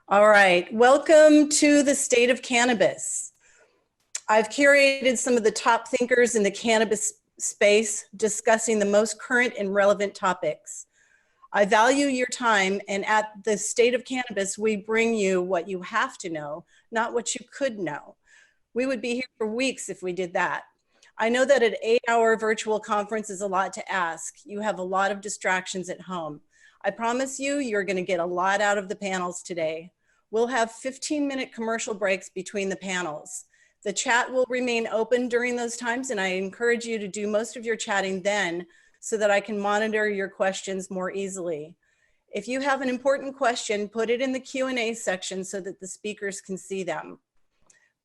All right, welcome to the State of Cannabis. I've curated some of the top thinkers in the cannabis space discussing the most current and relevant topics. I value your time, and at the State of Cannabis, we bring you what you have to know, not what you could know. We would be here for weeks if we did that. I know that an 8-hour virtual conference is a lot to ask. You have a lot of distractions at home. I promise you, you're going to get a lot out of the panels today. We'll have 15-minute commercial breaks between the panels. The chat will remain open during those times, and I encourage you to do most of your chatting then so that I can monitor your questions more easily. If you have an important question, put it in the Q&A section so that the speakers can see them.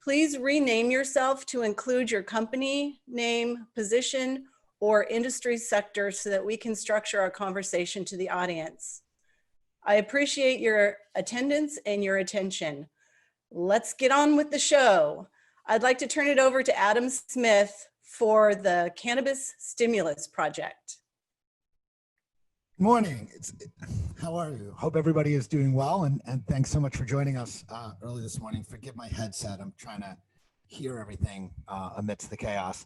Please rename yourself to include your company, name, position, or industry sector so that we can structure our conversation to the audience. I appreciate your attendance and your attention. Let's get on with the show. I'd like to turn it over to Adam Smith for the Cannabis Stimulus Project. Good morning. How are you? Hope everybody is doing well, and thanks so much for joining us early this morning. Forgive my headset. I'm trying to hear everything amidst the chaos.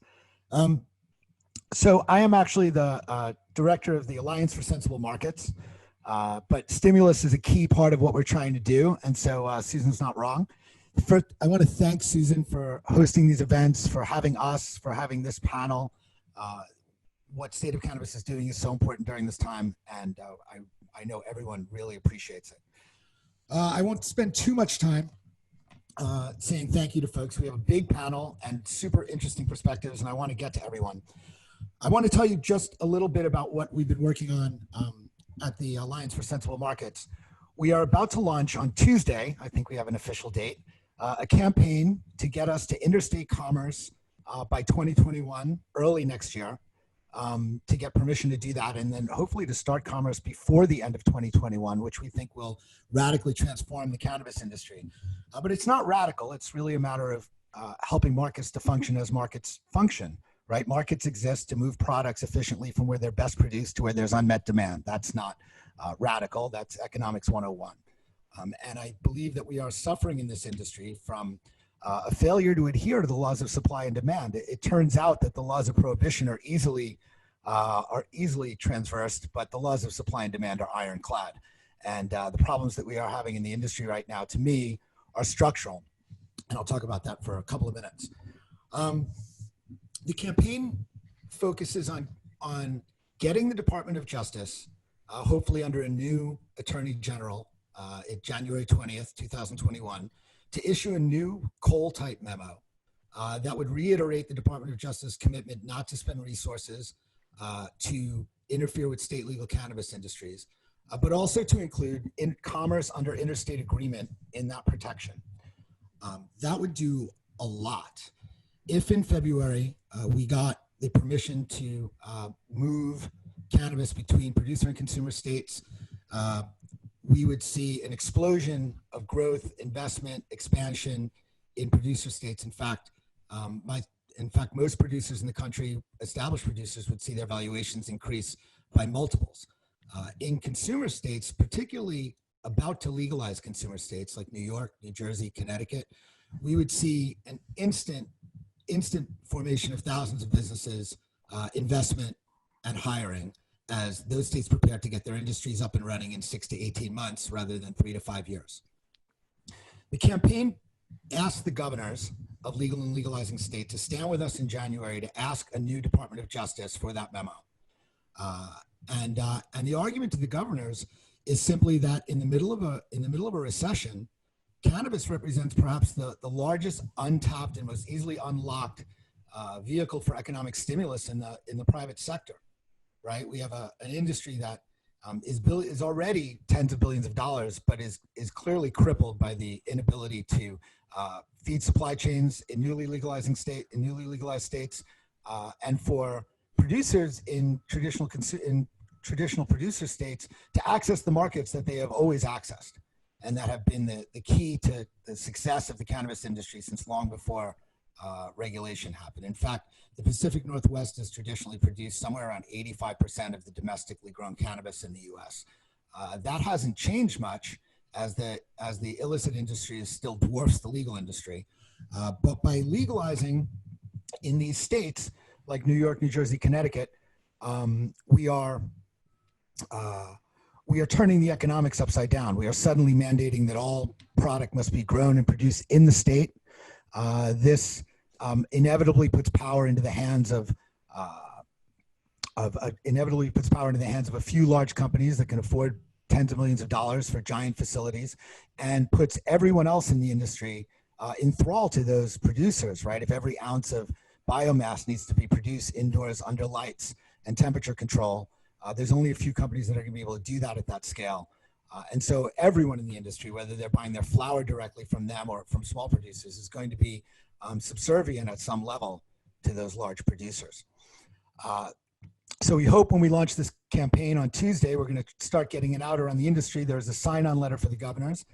So I am actually the director of the Alliance for Sensible Markets, but stimulus is a key part of what we're trying to do, and so Susan's not wrong. First, I want to thank Susan for hosting these events, for having us, for having this panel. What State of Cannabis is doing is so important during this time, and I know everyone really appreciates it. I won't spend too much time saying thank you to folks. We have a big panel and super interesting perspectives, and I want to get to everyone. I want to tell you just a little bit about what we've been working on at the Alliance for Sensible Markets. We are about to launch on Tuesday, I think we have an official date, a campaign to get us to interstate commerce by 2021, early next year. To get permission to do that, and then hopefully to start commerce before the end of 2021, which we think will radically transform the cannabis industry. But it's not radical. It's really a matter of helping markets to function as markets function, right? Markets exist to move products efficiently from where they're best produced to where there's unmet demand. That's not radical. That's economics 101. And I believe that we are suffering in this industry from a failure to adhere to the laws of supply and demand. It turns out that the laws of prohibition are easily transversed, but the laws of supply and demand are ironclad. And the problems that we are having in the industry right now, to me, are structural. And I'll talk about that for a couple of minutes. The campaign focuses on getting the Department of Justice, hopefully under a new Attorney General, January 20th, 2021, to issue a new Cole-type memo that would reiterate the Department of Justice commitment not to spend resources to interfere with state legal cannabis industries, but also to include commerce under interstate agreement in that protection. That would do a lot. If in February we got the permission to move cannabis between producer and consumer states, we would see an explosion of growth, investment, expansion in producer states. In fact, most producers in the country, established producers, would see their valuations increase by multiples. In consumer states, particularly about to legalize consumer states like New York, New Jersey, Connecticut, we would see an instant formation of thousands of businesses, investment, and hiring, as those states prepare to get their industries up and running in 6 to 18 months rather than 3 to 5 years. The campaign asked the governors of legal and legalizing states to stand with us in January to ask a new Department of Justice for that memo. And the argument to the governors is simply that in the middle of a recession, cannabis represents perhaps the largest untapped and most easily unlocked vehicle for economic stimulus in the private sector. Right, we have an industry that is already tens of billions of dollars, but is clearly crippled by the inability to feed supply chains in newly legalized states, and for producers in traditional producer states to access the markets that they have always accessed, and that have been the key to the success of the cannabis industry since long before regulation happened. In fact, the Pacific Northwest has traditionally produced somewhere around 85% of the domestically grown cannabis in the U.S. That hasn't changed much, as the illicit industry is still dwarfs the legal industry. But by legalizing in these states like New York, New Jersey, Connecticut, we are turning the economics upside down. We are suddenly mandating that all product must be grown and produced in the state. This inevitably puts power into the hands of a few large companies that can afford tens of millions of dollars for giant facilities, and puts everyone else in the industry in thrall to those producers, right? If every ounce of biomass needs to be produced indoors under lights and temperature control, there's only a few companies that are going to be able to do that at that scale. And so everyone in the industry, whether they're buying their flower directly from them or from small producers, is going to be subservient at some level to those large producers. So we hope when we launch this campaign on Tuesday, we're going to start getting it out around the industry. There's a sign-on letter for the governors.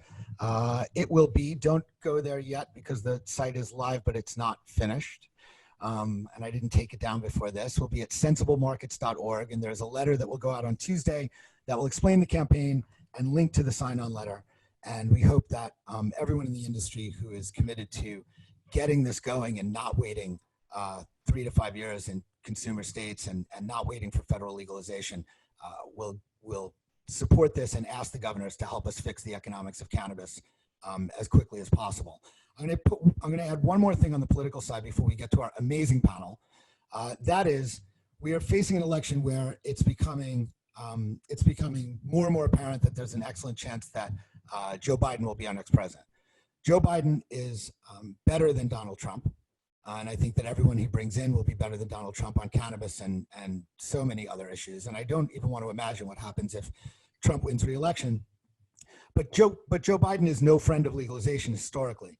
It will be, don't go there yet because the site is live, but it's not finished. And I didn't take it down before this. We'll be at sensiblemarkets.org, and there's a letter that will go out on Tuesday that will explain the campaign and link to the sign-on letter. And we hope that everyone in the industry who is committed to getting this going and not waiting 3 to 5 years in consumer states and not waiting for federal legalization will support this and ask the governors to help us fix the economics of cannabis as quickly as possible. I'm going to add one more thing on the political side before we get to our amazing panel. That is, we are facing an election where it's becoming more and more apparent that there's an excellent chance that Joe Biden will be our next president. Joe Biden is better than Donald Trump. And I think that everyone he brings in will be better than Donald Trump on cannabis and so many other issues. And I don't even want to imagine what happens if Trump wins re-election. But Joe Biden is no friend of legalization historically.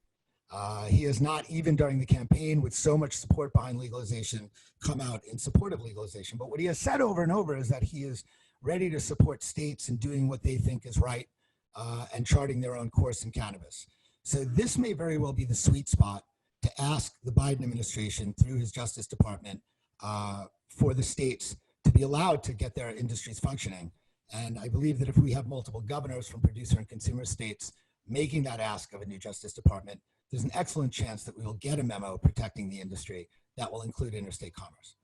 He has not, even during the campaign with so much support behind legalization, come out in support of legalization. But what he has said over and over is that he is ready to support states in doing what they think is right and charting their own course in cannabis. So this may very well be the sweet spot to ask the Biden administration through his Justice Department for the states to be allowed to get their industries functioning. And I believe that if we have multiple governors from producer and consumer states making that ask of a new Justice Department, there's an excellent chance that we will get a memo protecting the industry that will include interstate commerce.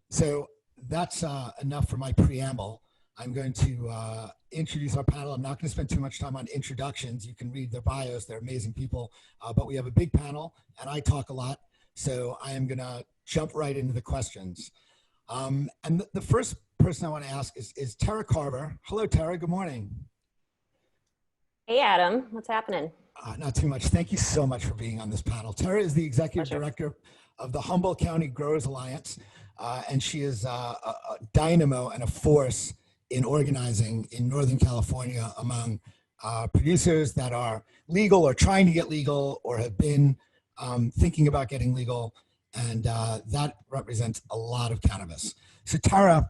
So that's enough for my preamble. I'm going to introduce our panel. I'm not going to spend too much time on introductions. You can read their bios. They're amazing people. But we have a big panel, and I talk a lot. So I am going to jump right into the questions. And the first person I want to ask is Tara Carver. Hello, Tara. Good morning. Hey, Adam. What's happening? Not too much. Thank you so much for being on this panel. Tara is the executive director of the Humboldt County Growers Alliance, and she is a dynamo and a force in organizing in Northern California among producers that are legal or trying to get legal or have been thinking about getting legal. And that represents a lot of cannabis. So Tara,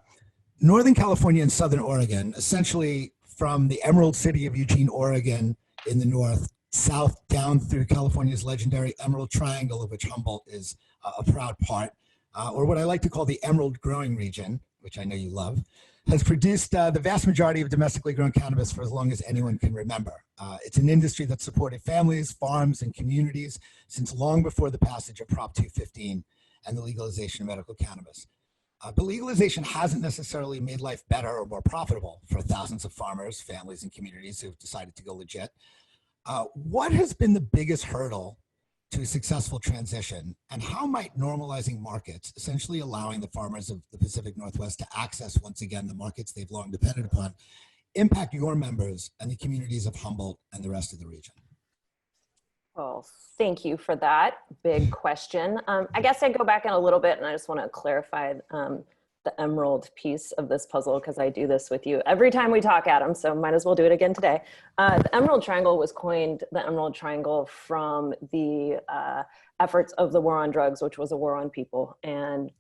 Northern California and Southern Oregon, essentially from the Emerald City of Eugene, Oregon in the north, south down through California's legendary Emerald Triangle, of which Humboldt is a proud part, or what I like to call the Emerald Growing Region, which I know you love, has produced the vast majority of domestically grown cannabis for as long as anyone can remember. It's an industry that supported families, farms, and communities since long before the passage of Prop 215 and the legalization of medical cannabis. But legalization hasn't necessarily made life better or more profitable for thousands of farmers, families, and communities who've decided to go legit. What has been the biggest hurdle to a successful transition, and how might normalizing markets, essentially allowing the farmers of the Pacific Northwest to access once again the markets they've long depended upon, impact your members and the communities of Humboldt and the rest of the region? Well, thank you for that big question. I guess I'd go back in a little bit, and I just want to clarify the emerald piece of this puzzle, because I do this with you every time we talk, Adam, so might as well do it again today. The Emerald Triangle was coined the Emerald Triangle from the efforts of the War on Drugs, which was a war on people. And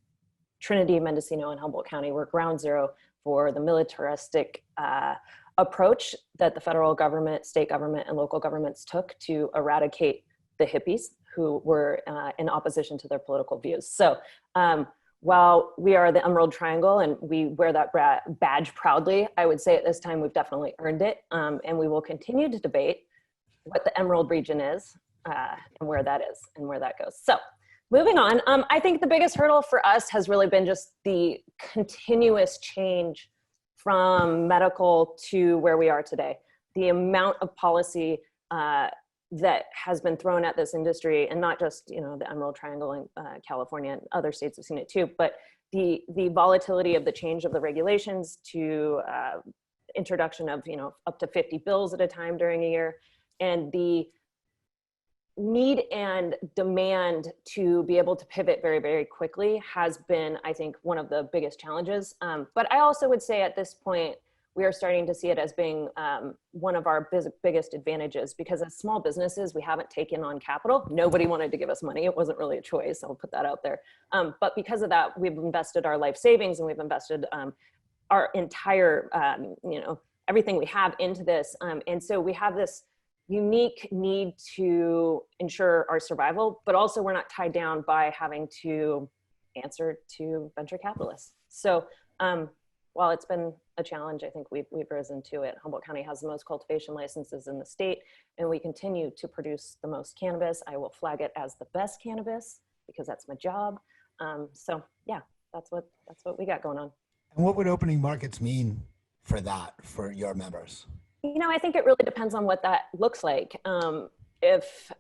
Trinity, Mendocino, and Humboldt County were ground zero for the militaristic approach that the federal government, state government, and local governments took to eradicate the hippies who were in opposition to their political views. So while we are the Emerald Triangle and we wear that badge proudly, I would say at this time we've definitely earned it. And we will continue to debate what the Emerald region is and where that is and where that goes. So moving on, I think the biggest hurdle for us has really been just the continuous change from medical to where we are today. The amount of policy that has been thrown at this industry, and not just, you know, the Emerald Triangle in California, and other states have seen it too, but the volatility of the change of the regulations to introduction of, you know, up to 50 bills at a time during a year, and the need and demand to be able to pivot very, very quickly has been, I think, one of the biggest challenges. But I also would say at this point, we are starting to see it as being one of our biggest advantages, because as small businesses, we haven't taken on capital. Nobody wanted to give us money. It wasn't really a choice. I'll put that out there. But because of that, we've invested our life savings, and we've invested our entire, you know, everything we have into this. And so we have this unique need to ensure our survival, but also we're not tied down by having to answer to venture capitalists. So while it's been a challenge, I think we've risen to it. Humboldt County has the most cultivation licenses in the state, and we continue to produce the most cannabis. I will flag it as the best cannabis because that's my job. So yeah, that's what we got going on. And what would opening markets mean for that, for your members? You know, I think it really depends on what that looks like. If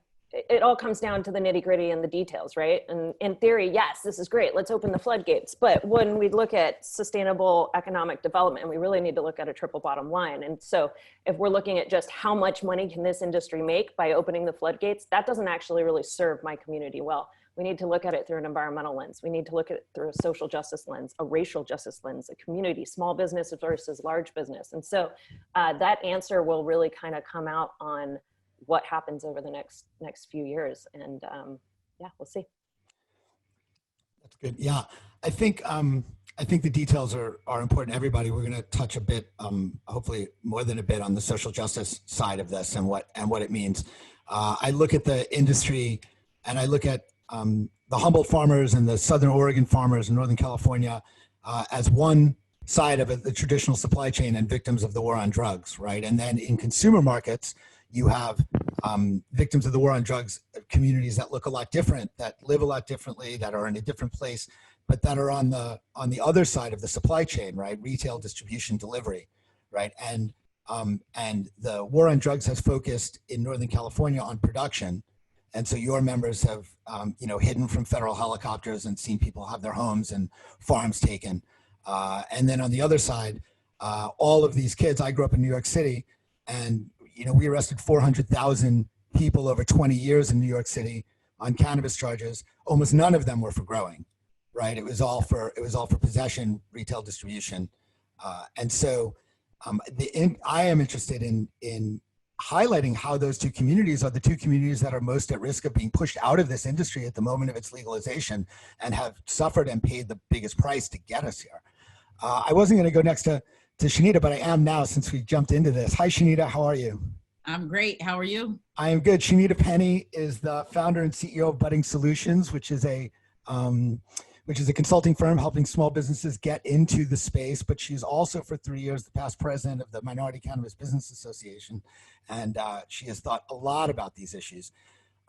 it all comes down to the nitty gritty and the details, right? And in theory, yes, this is great. Let's open the floodgates. But when we look at sustainable economic development, we really need to look at a triple bottom line. And so if we're looking at just how much money can this industry make by opening the floodgates, that doesn't actually really serve my community well. We need to look at it through an environmental lens. We need to look at it through a social justice lens, a racial justice lens, a community, small business versus large business. And so that answer will really kind of come out on what happens over the next few years. And yeah, we'll see. That's good. Yeah, I think the details are important. Everybody, we're going to touch a bit, hopefully more than a bit, on the social justice side of this and what it means. I look at the industry, and I look at the Humboldt farmers and the Southern Oregon farmers in Northern California as one side of the traditional supply chain and victims of the war on drugs, right? And then in consumer markets, you have victims of the war on drugs communities that look a lot different, that live a lot differently, that are in a different place, but that are on the other side of the supply chain, right? Retail, distribution, delivery, right? And the war on drugs has focused in Northern California on production. And so your members have, you know, hidden from federal helicopters and seen people have their homes and farms taken. And then on the other side, all of these kids, I grew up in New York City, and you know, we arrested 400,000 people over 20 years in New York City on cannabis charges. Almost none of them were for growing, right? It was all for possession, retail distribution. And so I am interested in highlighting how those two communities are the two communities that are most at risk of being pushed out of this industry at the moment of its legalization and have suffered and paid the biggest price to get us here. I wasn't going to go next to Shanita, but I am now since we jumped into this. Hi, Shanita. How are you? I'm great. How are you? I am good. Shanita Penny is the founder and CEO of Budding Solutions, which is a consulting firm helping small businesses get into the space. But she's also for 3 years the past president of the Minority Cannabis Business Association, and she has thought a lot about these issues.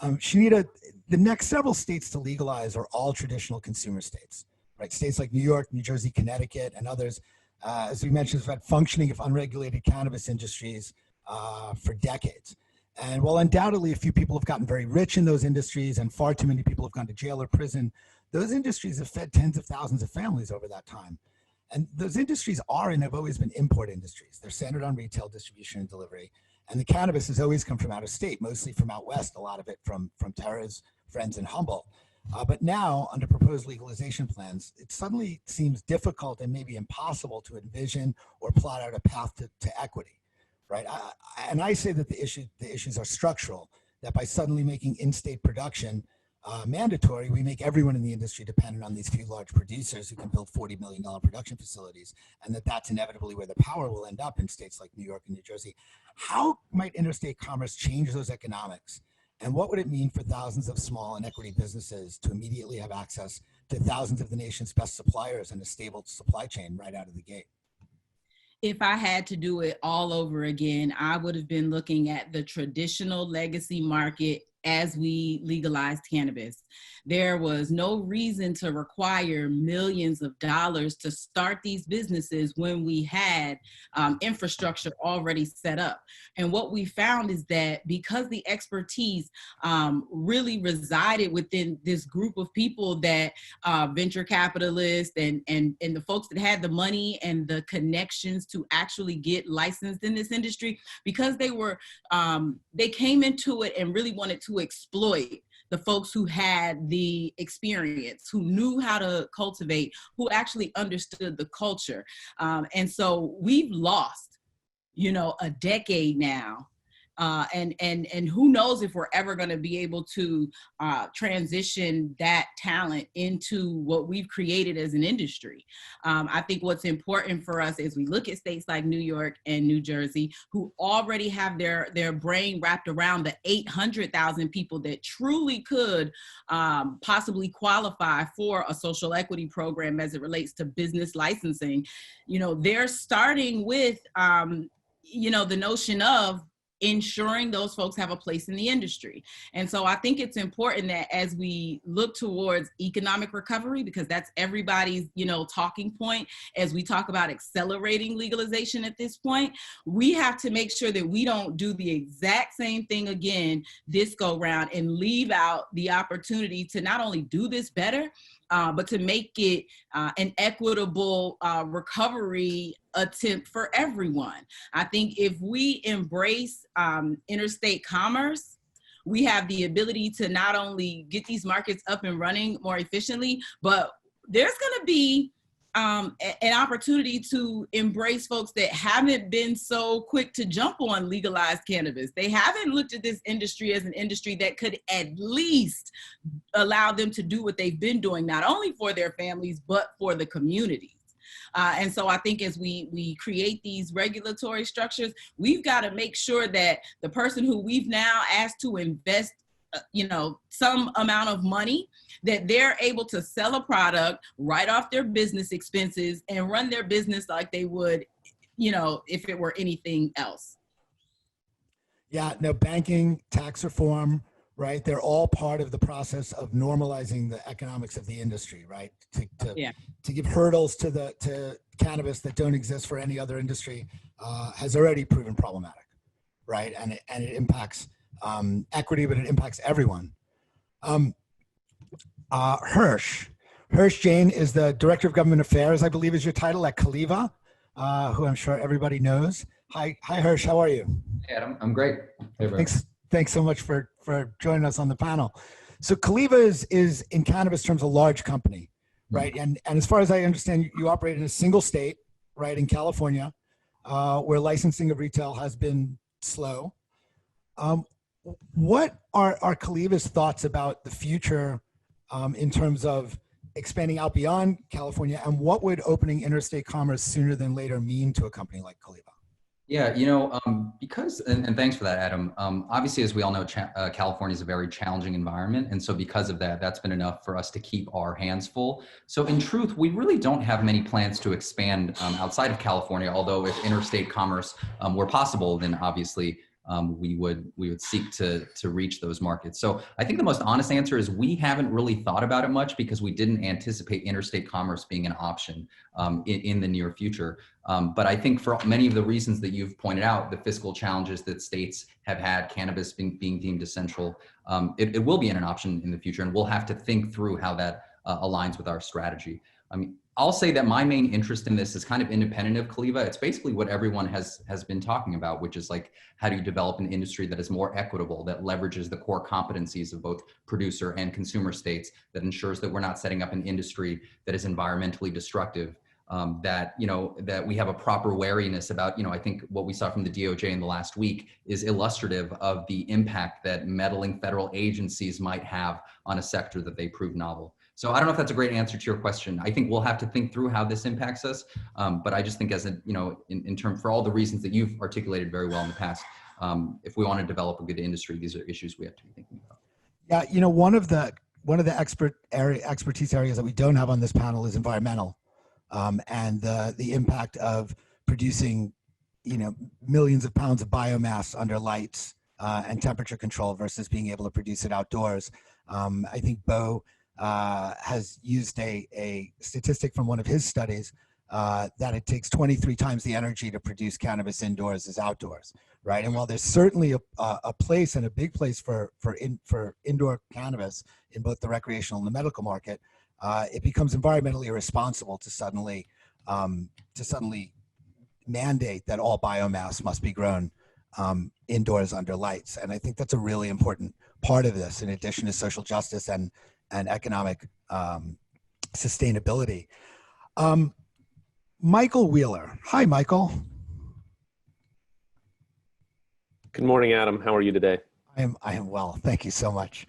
Shanita, the next several states to legalize are all traditional consumer states, right? States like New York, New Jersey, Connecticut, and others. As we mentioned, have had functioning of unregulated cannabis industries for decades. And while undoubtedly a few people have gotten very rich in those industries and far too many people have gone to jail or prison, those industries have fed tens of thousands of families over that time. And those industries are and have always been import industries. They're centered on retail distribution and delivery. And the cannabis has always come from out of state, mostly from out west, a lot of it from Tara's friends in Humboldt. But now, under proposed legalization plans, it suddenly seems difficult and maybe impossible to envision or plot out a path to equity, right? And I say that the issues are structural, that by suddenly making in-state production mandatory, we make everyone in the industry dependent on these few large producers who can build $40 million production facilities, and that's inevitably where the power will end up in states like New York and New Jersey. How might interstate commerce change those economics? And what would it mean for thousands of small and equity businesses to immediately have access to thousands of the nation's best suppliers and a stable supply chain right out of the gate? If I had to do it all over again, I would have been looking at the traditional legacy market as we legalized cannabis. There was no reason to require millions of dollars to start these businesses when we had infrastructure already set up. And what we found is that because the expertise really resided within this group of people, that venture capitalists and the folks that had the money and the connections to actually get licensed in this industry, because they came into it and really wanted to exploit the folks who had the experience, who knew how to cultivate, who actually understood the culture. And so we've lost, a decade now. And who knows if we're ever going to be able to transition that talent into what we've created as an industry. I think what's important for us is we look at states like New York and New Jersey, who already have their brain wrapped around the 800,000 people that truly could possibly qualify for a social equity program as it relates to business licensing. They're starting with, the notion of ensuring those folks have a place in the industry. And so I think it's important that as we look towards economic recovery, because that's everybody's, talking point, as we talk about accelerating legalization at this point, we have to make sure that we don't do the exact same thing again this go round and leave out the opportunity to not only do this better, but to make it an equitable recovery attempt for everyone. I think if we embrace interstate commerce, we have the ability to not only get these markets up and running more efficiently, but there's going to be an opportunity to embrace folks that haven't been so quick to jump on legalized cannabis. They haven't looked at this industry as an industry that could at least allow them to do what they've been doing, not only for their families, but for the communities. And so I think as we create these regulatory structures, we've got to make sure that the person who we've now asked to invest some amount of money, that they're able to sell a product, write off their business expenses, and run their business like they would, if it were anything else. Yeah, no, banking, tax reform, right? They're all part of the process of normalizing the economics of the industry, right? To give hurdles to cannabis that don't exist for any other industry has already proven problematic, right? And it impacts equity, but it impacts everyone. Hirsch Jain is the Director of Government Affairs, I believe is your title at Caliva, who I'm sure everybody knows. Hi, Hirsch, how are you? Hey, Adam, I'm great. Hey, Thanks so much for joining us on the panel. So Caliva is in cannabis terms a large company, right? And as far as I understand, you operate in a single state, right, in California, where licensing of retail has been slow. What are Caliva's thoughts about the future in terms of expanding out beyond California, and what would opening interstate commerce sooner than later mean to a company like Caliva? Yeah, because, and thanks for that, Adam. Obviously, as we all know, California is a very challenging environment. And so because of that, that's been enough for us to keep our hands full. So in truth, we really don't have many plans to expand outside of California, although if interstate commerce were possible, then obviously we would seek to reach those markets. So I think the most honest answer is we haven't really thought about it much because we didn't anticipate interstate commerce being an option in the near future. But I think for many of the reasons that you've pointed out, the fiscal challenges that states have had, cannabis being deemed essential, it will be an option in the future, and we'll have to think through how that aligns with our strategy. I mean, I'll say that my main interest in this is kind of independent of Caliva. It's basically what everyone has been talking about, which is like, how do you develop an industry that is more equitable, that leverages the core competencies of both producer and consumer states, that ensures that we're not setting up an industry that is environmentally destructive, that we have a proper wariness about, I think what we saw from the DOJ in the last week is illustrative of the impact that meddling federal agencies might have on a sector that they prove novel. So I don't know if that's a great answer to your question. I think we'll have to think through how this impacts us. But I just think as in terms, for all the reasons that you've articulated very well in the past, if we want to develop a good industry, these are issues we have to be thinking about. Yeah, one of the one of the expertise areas that we don't have on this panel is environmental, and the impact of producing, millions of pounds of biomass under lights and temperature control versus being able to produce it outdoors. I think Bo has used a statistic from one of his studies that it takes 23 times the energy to produce cannabis indoors as outdoors, right? And while there's certainly a place, and a big place for indoor cannabis in both the recreational and the medical market, it becomes environmentally irresponsible to suddenly mandate that all biomass must be grown indoors under lights. And I think that's a really important part of this, in addition to social justice and economic sustainability. Michael Wheeler. Hi, Michael. Good morning, Adam. How are you today? I am well. Thank you so much.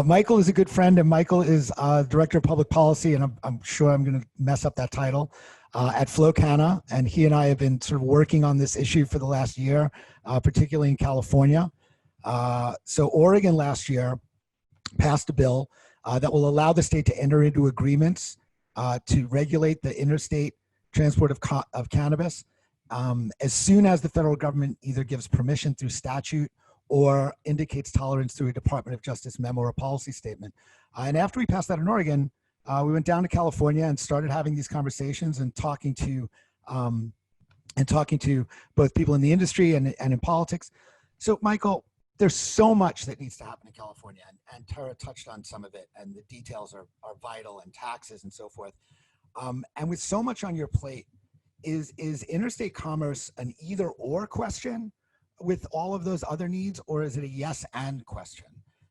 Michael is a good friend, and Michael is Director of Public Policy, and I'm sure I'm going to mess up that title, at FloCanna. And he and I have been sort of working on this issue for the last year, particularly in California. So Oregon last year passed a bill that will allow the state to enter into agreements to regulate the interstate transport of cannabis as soon as the federal government either gives permission through statute or indicates tolerance through a Department of Justice memo or policy statement. And after we passed that in Oregon, we went down to California and started having these conversations and talking to both people in the industry and in politics. So, Michael, there's so much that needs to happen in California, and Tara touched on some of it, and the details are vital, and taxes and so forth. And with so much on your plate, is interstate commerce an either or question with all of those other needs, or is it a yes and question?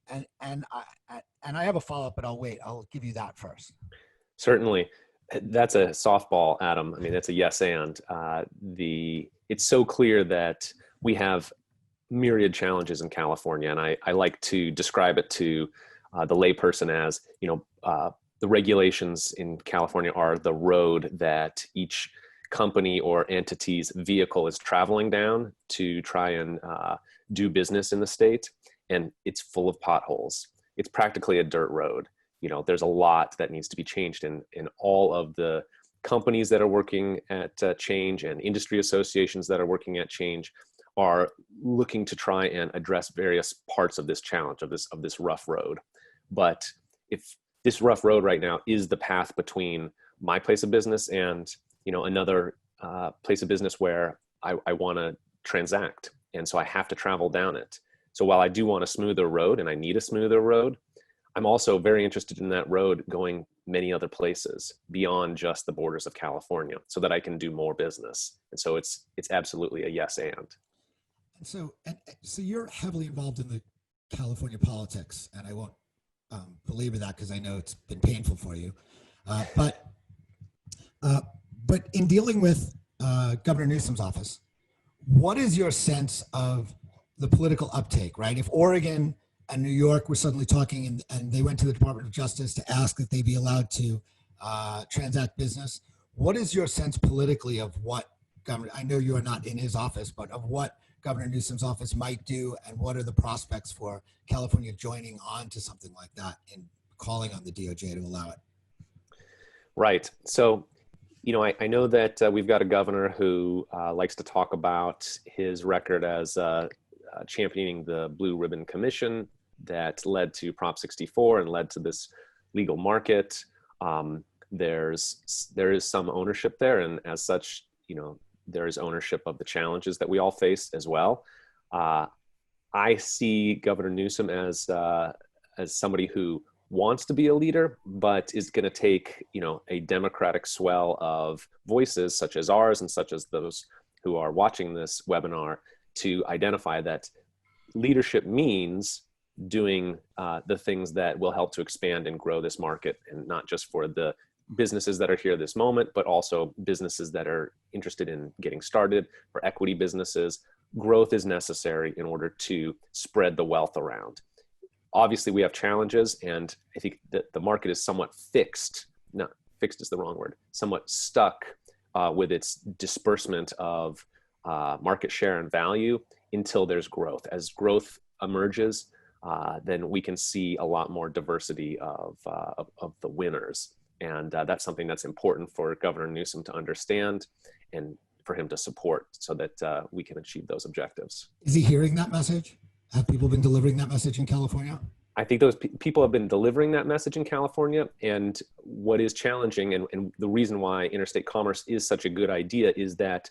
And I have a follow-up, but I'll wait. I'll give you that first. Certainly. That's a softball, Adam. I mean, that's a yes and. It's so clear that we have myriad challenges in California, and I like to describe it to the layperson as, the regulations in California are the road that each company or entity's vehicle is traveling down to try and do business in the state, and it's full of potholes. It's practically a dirt road. There's a lot that needs to be changed in all of the companies that are working at change, and industry associations that are working at change are looking to try and address various parts of this challenge, of this rough road. But if this rough road right now is the path between my place of business and another place of business where I want to transact, and so I have to travel down it. So while I do want a smoother road, and I need a smoother road, I'm also very interested in that road going many other places beyond just the borders of California, so that I can do more business. And so it's absolutely a yes and. So you're heavily involved in the California politics, and I won't belabor that because I know it's been painful for you. But in dealing with Governor Newsom's office, what is your sense of the political uptake, right? If Oregon and New York were suddenly talking and they went to the Department of Justice to ask that they be allowed to transact business, what is your sense politically of what Governor, I know you are not in his office, but of what Governor Newsom's office might do, and what are the prospects for California joining on to something like that and calling on the DOJ to allow it? Right. So, I know that we've got a governor who likes to talk about his record as championing the Blue Ribbon Commission that led to Prop 64 and led to this legal market. There is some ownership there, and as such, there is ownership of the challenges that we all face as well. I see Governor Newsom as somebody who wants to be a leader, but is going to take, a democratic swell of voices such as ours and such as those who are watching this webinar to identify that leadership means doing the things that will help to expand and grow this market, and not just for the businesses that are here this moment, but also businesses that are interested in getting started, for equity businesses. Growth is necessary in order to spread the wealth around. Obviously, we have challenges, and I think that the market is somewhat fixed. No, fixed is the wrong word. Somewhat stuck with its disbursement of market share and value until there's growth. As growth emerges, then we can see a lot more diversity of the winners. And that's something that's important for Governor Newsom to understand and for him to support so that we can achieve those objectives. Is he hearing that message? Have people been delivering that message in California? I think those people have been delivering that message in California. And what is challenging, and the reason why interstate commerce is such a good idea, is that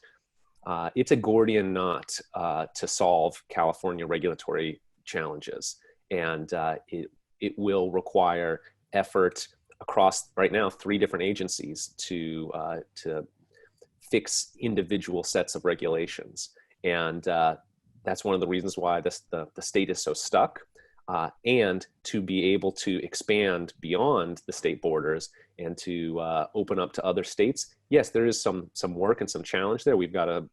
it's a Gordian knot to solve California regulatory challenges. And it will require effort across, right now, 3 different agencies to fix individual sets of regulations. And that's one of the reasons why the state is so stuck. And to be able to expand beyond the state borders and to open up to other states. Yes, there is some work and some challenge there. We've got to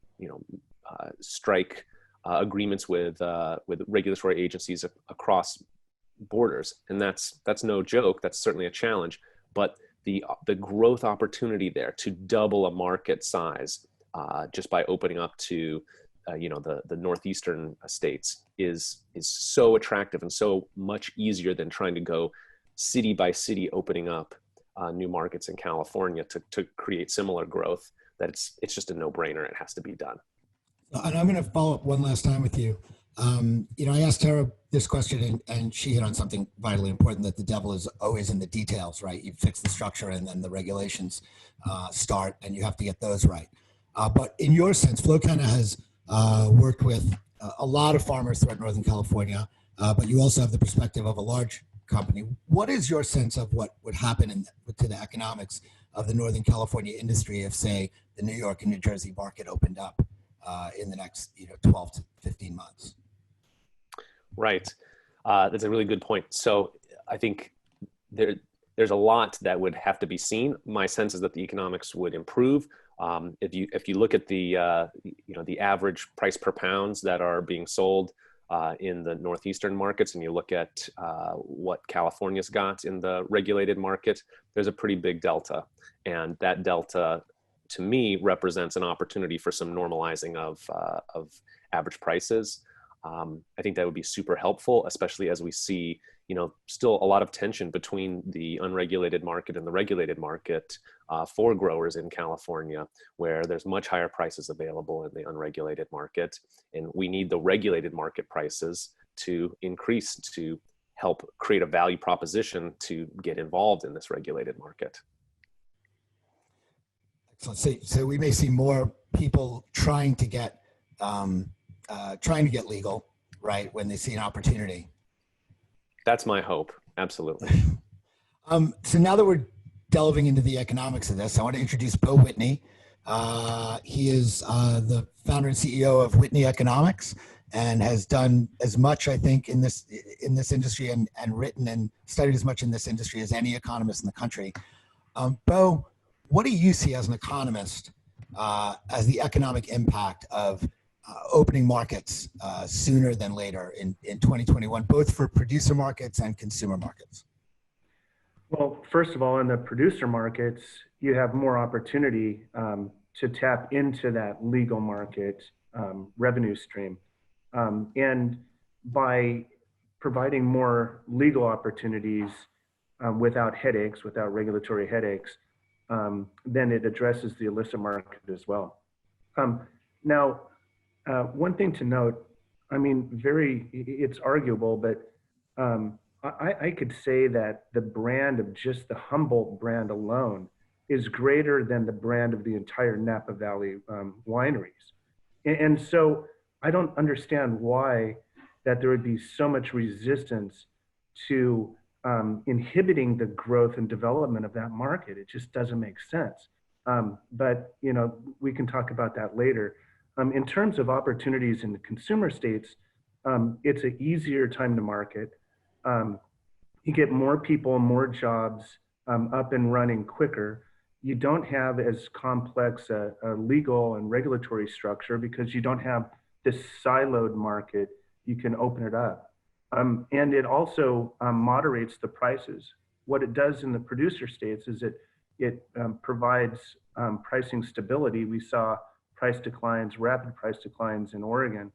strike agreements with regulatory agencies across borders, and that's no joke. That's certainly a challenge. But the growth opportunity there to double a market size just by opening up to the northeastern states is so attractive and so much easier than trying to go city by city opening up new markets in California to create similar growth, that it's just a no-brainer. It has to be done. And I'm going to follow up one last time with you. I asked Tara this question, and she hit on something vitally important, that the devil is always in the details, right? You fix the structure and then the regulations start, and you have to get those right. But in your sense, Flo kind of has worked with a lot of farmers throughout Northern California, but you also have the perspective of a large company. What is your sense of what would happen to the economics of the Northern California industry if, say, the New York and New Jersey market opened up in the next 12 to 15 months? Right. That's a really good point. So I think there's a lot that would have to be seen. My sense is that the economics would improve. If you look at the average price per pounds that are being sold in the northeastern markets, and you look at what California's got in the regulated market, there's a pretty big delta, and that delta, to me, represents an opportunity for some normalizing of average prices. I think that would be super helpful, especially as we see, still a lot of tension between the unregulated market and the regulated market for growers in California, where there's much higher prices available in the unregulated market. And we need the regulated market prices to increase to help create a value proposition to get involved in this regulated market. So we may see more people trying to get legal, right, when they see an opportunity. That's my hope. Absolutely. So now that we're delving into the economics of this, I want to introduce Bo Whitney. He is the founder and CEO of Whitney Economics, and has done as much, I think, in this industry and written and studied as much in this industry as any economist in the country. Bo, what do you see as an economist as the economic impact of opening markets sooner than later in 2021, both for producer markets and consumer markets? Well, first of all, in the producer markets, you have more opportunity to tap into that legal market revenue stream. And by providing more legal opportunities without headaches, without regulatory headaches, then it addresses the illicit market as well. Now, one thing to note, it's arguable, but I could say that the brand of just the Humboldt brand alone is greater than the brand of the entire Napa Valley wineries. And so I don't understand why that there would be so much resistance to inhibiting the growth and development of that market. It just doesn't make sense. But we can talk about that later. In terms of opportunities in the consumer states, it's an easier time to market. You get more people, more jobs up and running quicker. You don't have as complex a legal and regulatory structure because you don't have this siloed market. You can open it up. And it also moderates the prices. What it does in the producer states is it provides pricing stability. We saw price declines, rapid price declines in Oregon.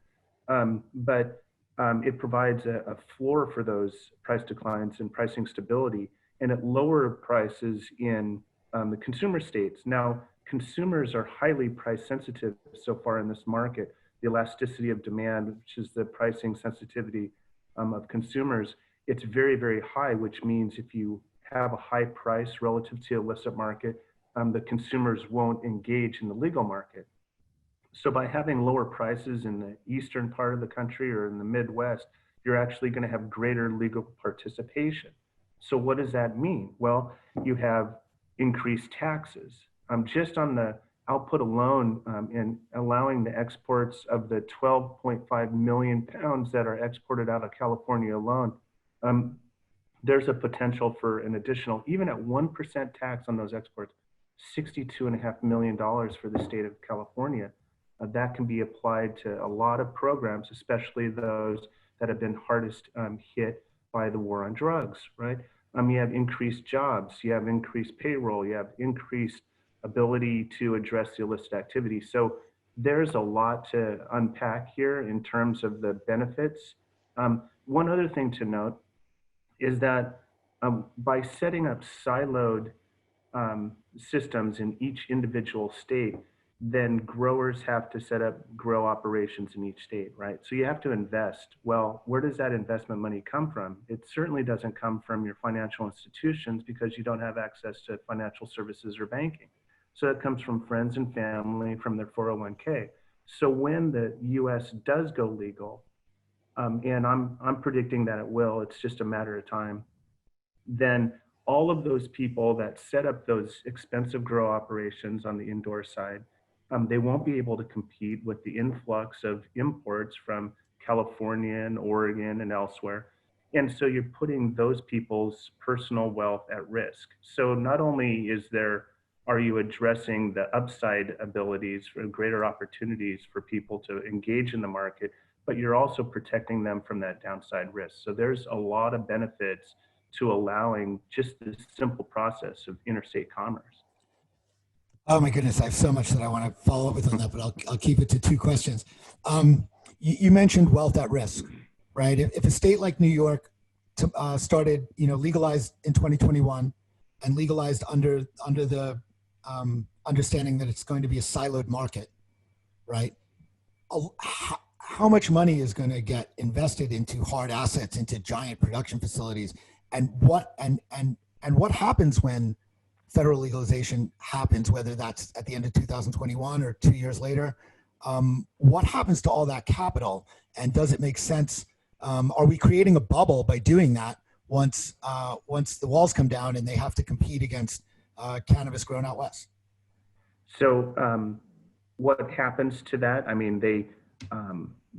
But it provides a floor for those price declines and pricing stability, and at lower prices in the consumer states. Now, consumers are highly price sensitive so far in this market. The elasticity of demand, which is the pricing sensitivity of consumers, it's very, very high, which means if you have a high price relative to illicit market, the consumers won't engage in the legal market. So by having lower prices in the eastern part of the country or in the Midwest, you're actually going to have greater legal participation. So what does that mean? Well, you have increased taxes. Just on the output alone, in allowing the exports of the 12.5 million pounds that are exported out of California alone, there's a potential for an additional, even at 1% tax on those exports, $62.5 million for the state of California. That can be applied to a lot of programs, especially those that have been hardest hit by the war on drugs, right? You have increased jobs, you have increased payroll, you have increased ability to address the illicit activity. So there's a lot to unpack here in terms of the benefits. One other thing to note is that by setting up siloed systems in each individual state, then growers have to set up grow operations in each state, right? So you have to invest. Well, where does that investment money come from? It certainly doesn't come from your financial institutions because you don't have access to financial services or banking. So it comes from friends and family, from their 401k. So when the US does go legal, and I'm predicting that it will, it's just a matter of time, then all of those people that set up those expensive grow operations on the indoor side, they won't be able to compete with the influx of imports from California and Oregon and elsewhere. And so you're putting those people's personal wealth at risk. So not only are you addressing the upside abilities for greater opportunities for people to engage in the market, but you're also protecting them from that downside risk. So there's a lot of benefits to allowing just this simple process of interstate commerce. Oh my goodness, I have so much that I want to follow up with on that, but I'll keep it to two questions. You mentioned wealth at risk, right? If a state like New York started, legalized in 2021 and legalized under the understanding that it's going to be a siloed market, right? How much money is going to get invested into hard assets, into giant production facilities, and what happens when federal legalization happens, whether that's at the end of 2021 or 2 years later? What happens to all that capital, and does it make sense? Are we creating a bubble by doing that once the walls come down and they have to compete against cannabis grown out west? So what happens to that? I mean,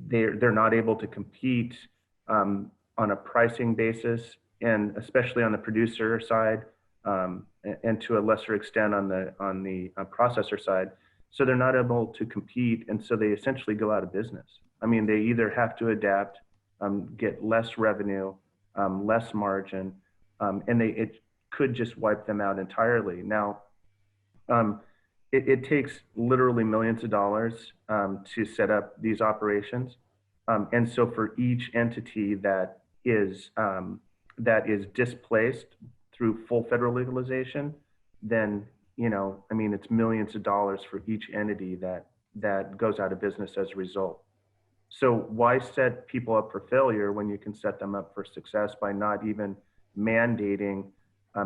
they're not able to compete on a pricing basis, and especially on the producer side, and to a lesser extent on the processor side. So they're not able to compete, and so they essentially go out of business. I mean, they either have to adapt, get less revenue, less margin, and it could just wipe them out entirely. Now, it takes literally millions of dollars to set up these operations, and so for each entity that is displaced through full federal legalization, then it's millions of dollars for each entity that goes out of business as a result. So why set people up for failure when you can set them up for success by not even mandating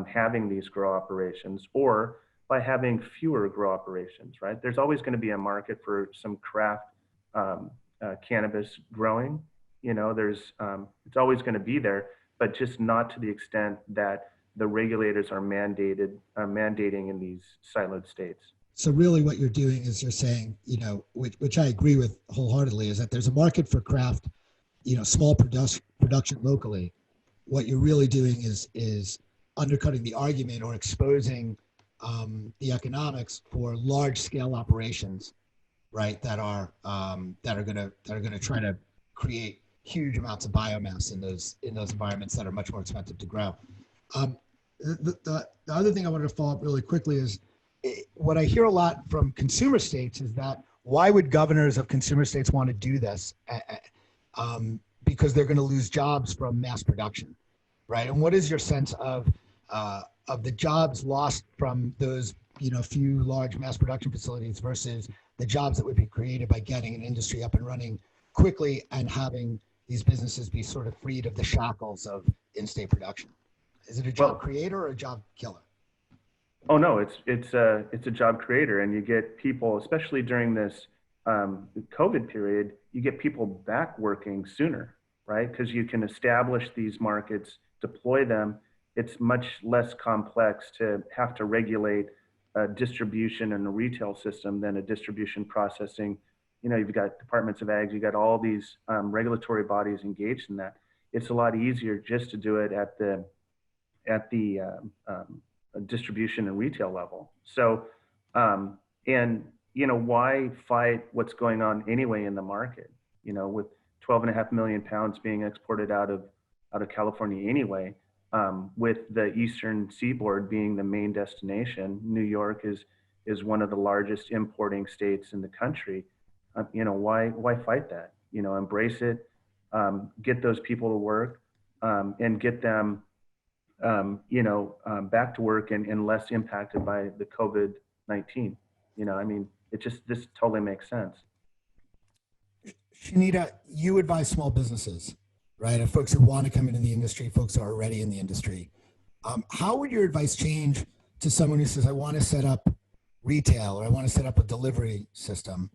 having these grow operations, or by having fewer grow operations, right? There's always going to be a market for some craft cannabis growing. It's always going to be there, but just not to the extent that the regulators are mandating in these siloed states. So really what you're doing is you're saying, which I agree with wholeheartedly, is that there's a market for craft, small production locally. What you're really doing is undercutting the argument or exposing the economics for large scale operations, right? That are going to try to create huge amounts of biomass in those environments that are much more expensive to grow. The other thing I wanted to follow up really quickly is what I hear a lot from consumer states is that why would governors of consumer states want to do this? because they're going to lose jobs from mass production, right? And what is your sense of the jobs lost from those, few large mass production facilities versus the jobs that would be created by getting an industry up and running quickly and having these businesses be sort of freed of the shackles of in-state production? Is it a job creator or a job killer? Oh no, it's a job creator, and you get people, especially during this COVID period, you get people back working sooner, right? Because you can establish these markets, deploy them. It's much less complex to have to regulate a distribution and a retail system than a distribution processing. You've got departments of ag, you got all these regulatory bodies engaged in that. It's a lot easier just to do it at the distribution and retail level. So, why fight what's going on anyway in the market? With 12.5 million pounds being exported out of California anyway, with the Eastern Seaboard being the main destination, New York is one of the largest importing states in the country. Why fight that? Embrace it, get those people to work, and get them back to work and less impacted by the COVID-19. This totally makes sense. Shanita, you advise small businesses, right? And folks who want to come into the industry, folks who are already in the industry. How would your advice change to someone who says, I want to set up retail or I want to set up a delivery system,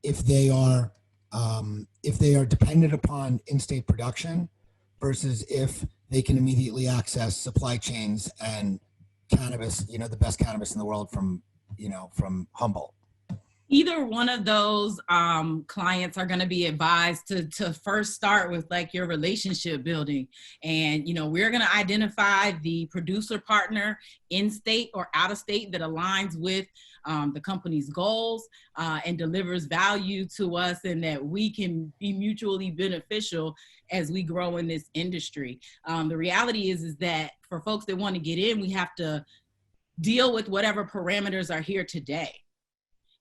if they are dependent upon in-state production versus if they can immediately access supply chains and cannabis, the best cannabis in the world from Humboldt? Either one of those clients are going to be advised to first start with like your relationship building. And, we're going to identify the producer partner in state or out of state that aligns with the company's goals and delivers value to us, and that we can be mutually beneficial as we grow in this industry. The reality is that for folks that want to get in, we have to deal with whatever parameters are here today.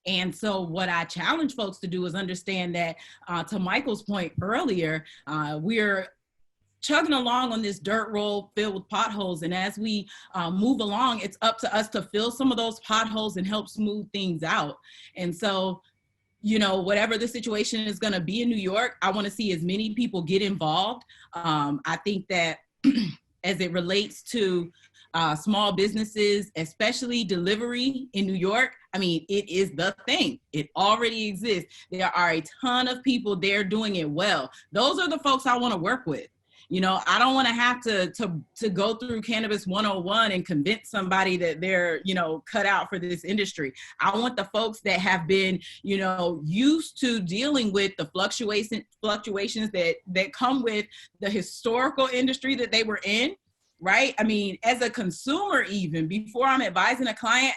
And so what I challenge folks to do is understand that, to Michael's point earlier, we're chugging along on this dirt road filled with potholes. And as we move along, it's up to us to fill some of those potholes and help smooth things out. And so, whatever the situation is going to be in New York, I want to see as many people get involved. I think that as it relates to small businesses, especially delivery in New York, it is the thing. It already exists. There are a ton of people there doing it well. Those are the folks I want to work with. I don't want to have to go through Cannabis 101 and convince somebody that they're, cut out for this industry. I want the folks that have been, used to dealing with the fluctuations that come with the historical industry that they were in, right? As a consumer, even before I'm advising a client,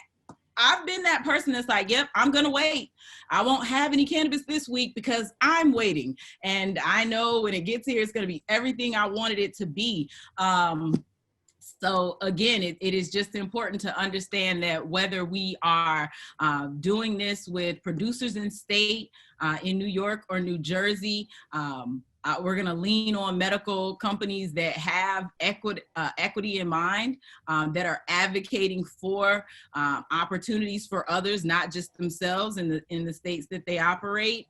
I've been that person that's like, yep, I'm going to wait. I won't have any cannabis this week because I'm waiting. And I know when it gets here, it's going to be everything I wanted it to be. So again, it is just important to understand that whether we are doing this with producers in state, in New York or New Jersey, we're going to lean on medical companies that have equity in mind, that are advocating for opportunities for others, not just themselves in the states that they operate.